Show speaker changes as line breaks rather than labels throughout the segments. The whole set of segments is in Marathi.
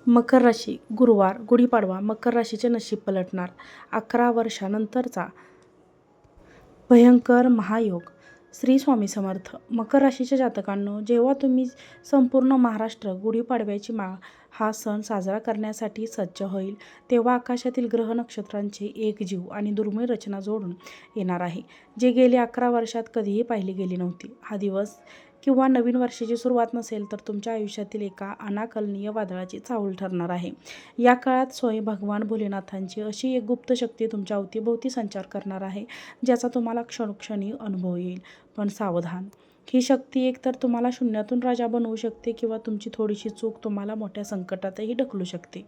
मकर राशी गुरुवार गुढीपाडवा मकर राशीचे नशीब पलटणार. 11 वर्षानंतरचा भयंकर महायोग. श्री स्वामी समर्थ. मकर राशीच्या जातकांनो, जेव्हा तुम्ही संपूर्ण महाराष्ट्र गुढीपाडव्याची हा सण साजरा करण्यासाठी सज्ज होईल, तेव्हा आकाशातील ग्रह नक्षत्रांची एकजीव आणि दुर्मिळ रचना जोडून येणार आहे, जे गेल्या 11 वर्षात कधीही पाहिली गेली नव्हती. हा दिवस किंवा नवीन वर्षाची सुरुवात नसेल तर तुमच्या आयुष्यातील एका अनाकलनीय वादळाची चाहूल ठरणार आहे. या काळात स्वयं भगवान भोलेनाथांची अशी एक गुप्त शक्ती तुमच्या अवतीभोवती संचार करणार आहे, ज्याचा तुम्हाला क्षणोक्षणी अनुभव येईल. पण सावधान, ही शक्ती एकतर तुम्हाला शून्यातून राजा बनवू शकते किंवा तुमची थोडीशी चूक तुम्हाला मोठ्या संकटातही ढकलू शकते.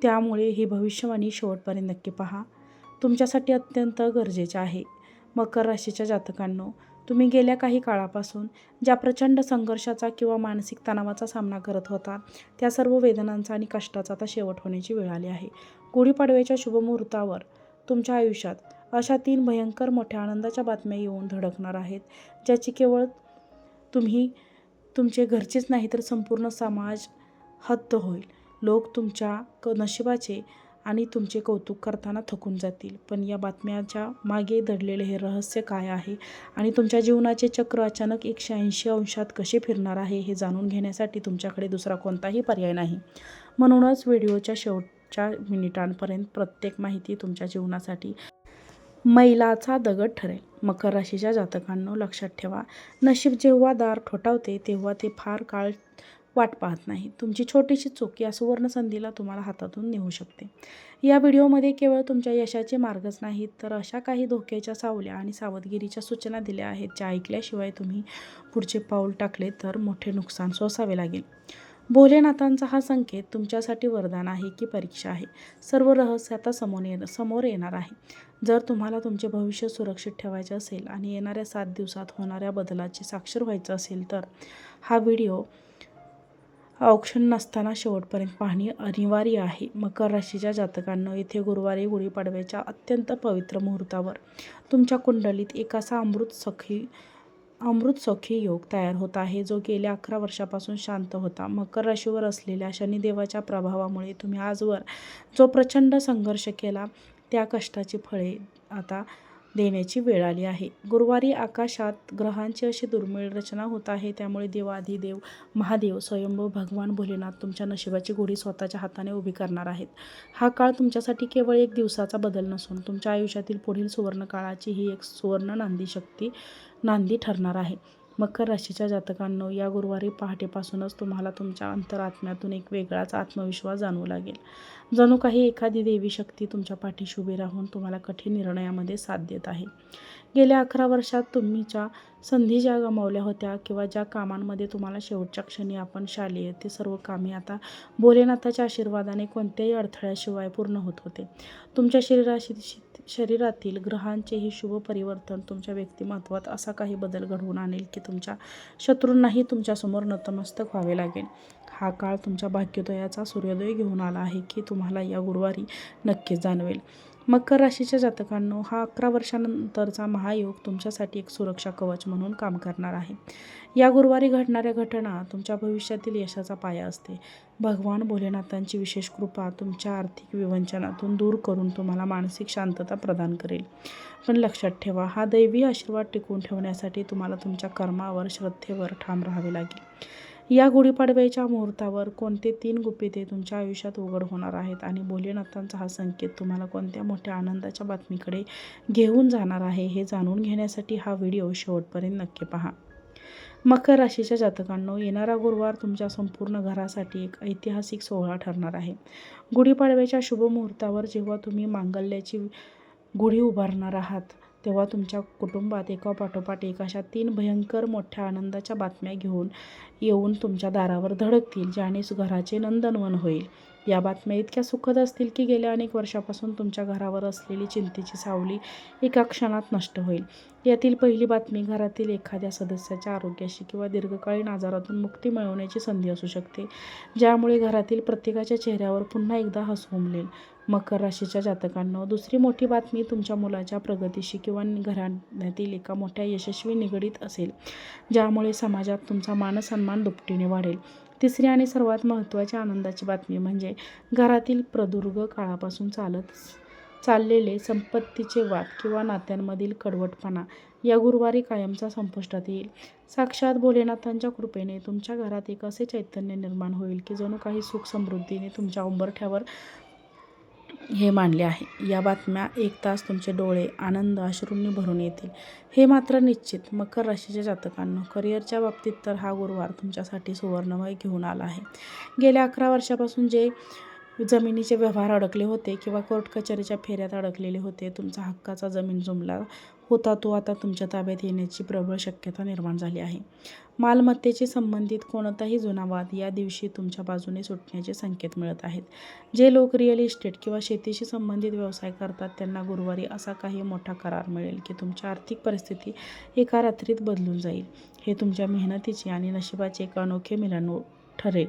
त्यामुळे ही भविष्यवाणी शेवटपर्यंत नक्की पहा. तुमच्यासाठी अत्यंत गरजेचे आहे. मकर राशीच्या जातकांनो, तुम्ही गेल्या काही काळापासून ज्या प्रचंड संघर्षाचा किंवा मानसिक तणावाचा सामना करत होता, त्या सर्व वेदनांचा आणि कष्टाचा आता शेवट होण्याची वेळ आली आहे. गुढीपाडव्याच्या शुभमुहूर्तावर तुमच्या आयुष्यात अशा 3 भयंकर मोठ्या आनंदाच्या बातम्या येऊन धडकणार आहेत, ज्याची केवळ तुम्ही, तुमचे घरचेच नाही तर संपूर्ण समाज हद्द होईल. लोक तुमच्या नशिबाचे आणि तुमचे कौतुक करताना थकून जातील. पण या बातम्याच्या मागे दडलेले हे रहस्य काय आहे आणि तुमच्या जीवनाचे चक्र अचानक 180 अंशात कसे फिरणार आहे, हे जाणून घेण्यासाठी तुमच्याकडे दुसरा कोणताही पर्याय नाही. म्हणूनच व्हिडिओच्या शेवटच्या मिनिटांपर्यंत प्रत्येक माहिती तुमच्या जीवनासाठी मैलाचा दगड ठरेल. मकर राशीच्या जातकांनो, लक्षात ठेवा, नशीब जेव्हा दार ठोठावते तेव्हा ते फार काळ वाट पाहत नाही. तुमची छोटीशी चूक या सुवर्ण संधीला तुम्हाला हातातून नेऊ शकते. या व्हिडिओमध्ये केवळ तुमच्या यशाचे मार्गच नाहीत, तर अशा काही धोक्याच्या सावल्या आणि सावधगिरीच्या सूचना दिल्या आहेत, ज्या ऐकल्याशिवाय तुम्ही पुढचे पाऊल टाकले तर मोठे नुकसान सोसावे लागेल. भोलेनाथांचा हा संकेत तुमच्यासाठी वरदान आहे की परीक्षा आहे? सर्व रहस्य आता समोर येणार आहे. जर तुम्हाला तुमचे भविष्य सुरक्षित ठेवायचे असेल आणि येणाऱ्या 7 दिवसात होणाऱ्या बदलाचे साक्षर व्हायचं असेल, तर हा व्हिडिओ ऑप्शन नसताना शेवटपर्यंत पाहणे अनिवार्य आहे. मकर राशीच्या जातकांनो, येथे गुरुवारी गुढीपाडव्याच्या अत्यंत पवित्र मुहूर्तावर तुमच्या कुंडलीत एक असा अमृत सौखी योग तयार होत आहे, जो गेल्या 11 वर्षापासून शांत होता. मकर राशीवर असलेल्या शनिदेवाच्या प्रभावामुळे तुम्ही आजवर जो प्रचंड संघर्ष केला, त्या कष्टाची फळे आता देण्याची वेळ आली आहे. गुरुवारी आकाशात ग्रहांची अशी दुर्मिळ रचना होत आहे, त्यामुळे देवाधिदेव महादेव स्वयंभू भगवान भोलेनाथ तुमच्या नशिबाची गुढी स्वतःच्या हाताने उभी करणार आहेत. हा काळ तुमच्यासाठी केवळ एक दिवसाचा बदल नसून तुमच्या आयुष्यातील पुढील सुवर्ण काळाची ही एक सुवर्ण नांदी ठरणार आहे. मकर राशीच्या जातकांनो, या गुरुवारी पहाटेपासूनच तुम्हाला तुमच्या अंतरात्म्यातून एक वेगळाच आत्मविश्वास जाणवू लागेल. जणू काही एखादी देवी शक्ती तुमच्या पाठीशी उभी राहून तुम्हाला कठीण निर्णयामध्ये साथ देत आहे. गेल्या 11 वर्षात तुमच्या संधी ज्या गमावल्या होत्या किंवा ज्या कामांमध्ये तुम्हाला शेवटच्या क्षणी आपण शालेय, ते सर्व कामे आता भोलेनाथाच्या आशीर्वादाने कोणत्याही अडथळ्याशिवाय पूर्ण होत होते. तुमच्या शरीरातील ग्रहांचेही शुभ परिवर्तन तुमच्या व्यक्तिमत्वात असा काही बदल घडवून आणेल की तुमच्या शत्रूंनाही तुमच्यासमोर नतमस्तक व्हावे लागेल. हा काळ तुमच्या भाग्योदयाचा सूर्योदय घेऊन आला आहे की तुम्हाला या गुरुवारी नक्कीच जाणवेल. मकर राशीच्या जातकांनो, हा 11 वर्षानंतरचा महायोग तुमच्यासाठी एक सुरक्षा कवच म्हणून काम करणार आहे. या गुरुवारी घडणाऱ्या घटना तुमच्या भविष्यातील यशाचा पाया असते. भगवान भोलेनाथांची विशेष कृपा तुमच्या आर्थिक विवंचनातून दूर करून तुम्हाला मानसिक शांतता प्रदान करेल. पण लक्षात ठेवा, हा दैवी आशीर्वाद टिकवून ठेवण्यासाठी तुम्हाला तुमच्या कर्मावर, श्रद्धेवर ठाम राहावे लागेल. या गुढीपाडव्याच्या मुहूर्तावर कोणते 3 गुपिते तुमच्या आयुष्यात उघड होणार आहेत आणि भोलेनाथांचा हा संकेत तुम्हाला कोणत्या मोठ्या आनंदाच्या बातमीकडे घेऊन जाणार आहे, हे जाणून घेण्यासाठी हा व्हिडिओ शेवटपर्यंत नक्की पहा. मकर राशीच्या जातकांनो, येणारा गुरुवार तुमच्या संपूर्ण घरासाठी एक ऐतिहासिक सोहळा ठरणार आहे. गुढीपाडव्याच्या शुभ मुहूर्तावर जेव्हा तुम्ही मांगल्याची गुढी उभारणार आहात, तेव्हा तुमच्या कुटुंबात एकापाठोपाठ एक अशा 3 भयंकर मोठ्या आनंदाच्या बातम्या येऊन तुमच्या दारावर धडकतील, ज्याने घराचे नंदनवन होईल. या बातम्या इतक्या सुखद असतील की गेल्या अनेक वर्षापासून तुमच्या घरावर असलेली चिंतेची सावली एका क्षणात नष्ट होईल. यातील पहिली बातमी घरातील एखाद्या सदस्याच्या आरोग्याशी किंवा दीर्घकालीन आजारातून मुक्ती मिळवण्याची संधी असू शकते, ज्यामुळे घरातील प्रत्येकाच्या चेहऱ्यावर पुन्हा एकदा हसू उमलेल. मकर राशीच्या जातकांनो, दुसरी मोठी बातमी तुमच्या मुलाच्या प्रगतीशी किंवा घराण्यातील एका मोठ्या यशस्वी निगडीत असेल, ज्यामुळे समाजात तुमचा मानसन्मान दुपटीने वाढेल. तिसरी आणि सर्वात महत्त्वाची आनंदाची बातमी म्हणजे घरातील प्रदीर्घ काळापासून चाललेले संपत्तीचे वाद किंवा नात्यांमधील कडवटपणा या गुरुवारी कायमचा संपुष्टात येईल. साक्षात भोलेनाथांच्या कृपेने तुमच्या घरात एक असे चैतन्य निर्माण होईल की जणू काही सुख समृद्धीने तुमच्या उंबरठ्यावर हे मांडले आहे. या बातम्या ऐकताच तुमचे डोळे आनंद अश्रूंनी भरून येतील. हे मात्र निश्चित. मकर राशीच्या जातकांनो, करिअरच्या बाबतीत तर हा गुरुवार तुमच्यासाठी सुवर्णमय घेऊन आला आहे. गेल्या 11 वर्षापासून जे जमिनीचे व्यवहार अडकले होते किंवा कोर्ट कचेरीच्या फेऱ्यात अडकलेले होते, तुमचा हक्काचा जमीन जुमला होता तो आता तुमच्या ताब्यात येण्याची प्रबळ शक्यता निर्माण झाली आहे. मालमत्तेशी संबंधित कोणताही जुना वाद या दिवशी तुमच्या बाजूने सुटण्याचे संकेत मिळत आहेत. जे लोक रिअल इस्टेट किंवा शेतीशी संबंधित व्यवसाय करतात त्यांना गुरुवारी असा काही मोठा करार मिळेल की तुमची आर्थिक परिस्थिती एका रात्रीत बदलून जाईल. हे तुमच्या मेहनतीचे आणि नशिबाचे एक अनोखे मिलन ठरेल.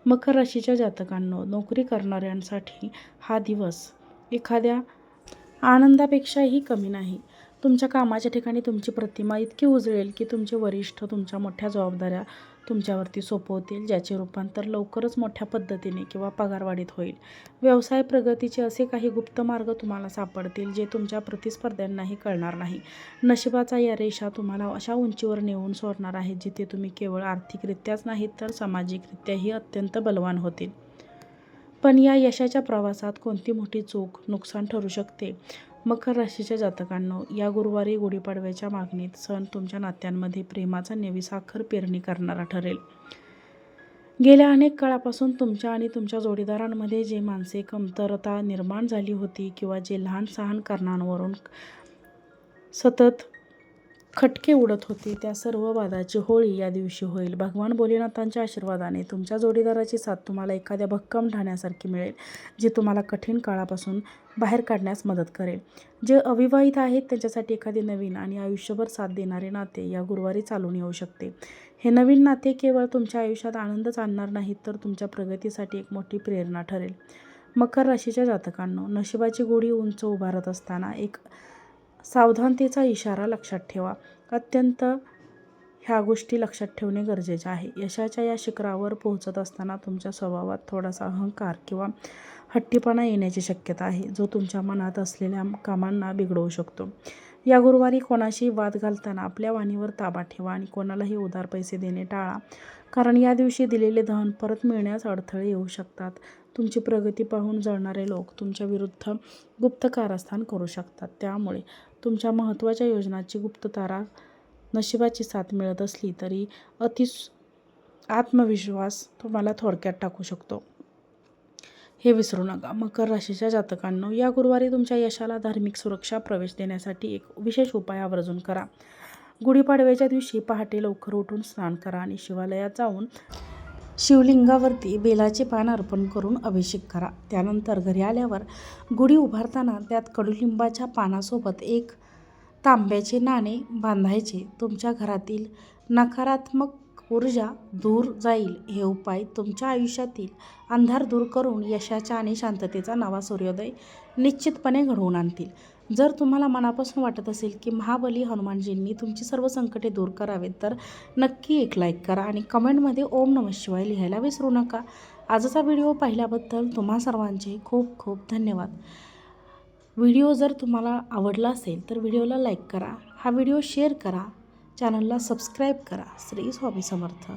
मकर राशीच्या जातकांनो, नोकरी करणाऱ्यांसाठी हा दिवस एखाद्या आनंदापेक्षाही कमी नाही. तुमच्या कामाच्या ठिकाणी तुमची प्रतिमा इतकी उजळेल की तुमचे वरिष्ठ तुमच्या मोठ्या जबाबदाऱ्या तुमच्यावरती सोपवतील, ज्याचे रूपांतर लवकरच मोठ्या पद्धतीने किंवा पगारवाढीत होईल. व्यवसाय प्रगतीचे असे काही गुप्त मार्ग तुम्हाला सापडतील जे तुमच्या प्रतिस्पर्ध्यांनाही कळणार नाही. नशिबाचा या रेषा तुम्हाला अशा उंचीवर नेऊन सोडणार आहेत जिथे तुम्ही केवळ आर्थिकरित्याच नाहीत तर सामाजिकरित्याही अत्यंत बलवान होतील. पण या यशाच्या प्रवासात कोणती मोठी चूक नुकसान ठरू शकते? मकर राशीच्या जातकांनो, या गुरुवारी गुढीपाडव्याच्या मागणीत सण तुमच्या नात्यांमध्ये प्रेमाचा नवी साखर पेरणी करणारा ठरेल. गेल्या अनेक काळापासून तुमच्या आणि तुमच्या जोडीदारांमध्ये जे मानसिक कमतरता निर्माण झाली होती किंवा जे लहान सहान कारणांवरून सतत खटके उडत होते, त्या सर्व वादाची होळी या दिवशी होईल. भगवान भोलेनाथांच्या आशीर्वादाने तुमच्या जोडीदाराची साथ तुम्हाला एखाद्या भक्कम ठाण्यासारखी मिळेल, जे तुम्हाला कठीण काळापासून बाहेर काढण्यास मदत करेल. जे अविवाहित आहेत त्यांच्यासाठी एखादे नवीन आणि आयुष्यभर साथ देणारे नाते या गुरुवारी चालून येऊ शकते. हे नवीन नाते केवळ तुमच्या आयुष्यात आनंदच आणणार नाहीत तर तुमच्या प्रगतीसाठी एक मोठी प्रेरणा ठरेल. मकर राशीच्या जातकांनो, नशिबाची गुढी उंच उभारत असताना एक सावधानतेचा इशारा लक्षात ठेवा. अत्यंत ह्या गोष्टी लक्षात ठेवणे गरजेचे आहे. यशाच्या या शिखरावर पोहोचत असताना तुमच्या स्वभावात थोडासा अहंकार किंवा हट्टीपणा येण्याची शक्यता आहे, जो तुमच्या मनात असलेल्या कामांना बिघडवू शकतो. या गुरुवारी कोणाशी वाद घालताना आपल्या वाणीवर ताबा ठेवा आणि कोणालाही उधार पैसे देणे टाळा, कारण या दिवशी दिलेले धन परत मिळण्यास अडथळे येऊ शकतात. तुमची प्रगती पाहून जळणारे लोक तुमच्या विरुद्ध गुप्त कारस्थान करू शकतात. त्यामुळे तुमच्या महत्त्वाच्या योजनांची गुप्ततारा नशिबाची साथ मिळत असली तरी आत्मविश्वास तुम्हाला थोडक्यात टाकू शकतो. हे विसरू नका. मकर राशीच्या जातकांनो, या गुरुवारी तुमच्या यशाला धार्मिक सुरक्षा प्रवेश देण्यासाठी एक विशेष उपाय आवर्जून करा. गुढीपाडव्याच्या दिवशी पहाटे लवकर उठून स्नान करा आणि शिवालयात जाऊन शिवलिंगावरती बेलाचे पान अर्पण करून अभिषेक करा. त्यानंतर घरी आल्यावर गुढी उभारताना त्यात कडुलिंबाच्या पानासोबत एक तांब्याचे नाणे बांधायचे. तुमच्या घरातील नकारात्मक ऊर्जा दूर जाईल. हे उपाय तुमच्या आयुष्यातील अंधार दूर करून यशाचा आणि शांततेचा नवा सूर्योदय निश्चितपणे घडवून आणतील. जर तुम्हाला मनापासून वाटत असेल की महाबली हनुमानजींनी तुमची सर्व संकटे दूर करावेत तर नक्की एक लाईक करा आणि कमेंटमध्ये ओम नमः शिवाय लिहायला विसरू नका. आजचा व्हिडिओ पाहिल्याबद्दल तुम्हा सर्वांचे खूप खूप धन्यवाद. व्हिडिओ जर तुम्हाला आवडला असेल तर व्हिडिओला लाईक करा, हा व्हिडिओ शेअर करा, चॅनलला सबस्क्राईब करा. श्री स्वामी समर्थ.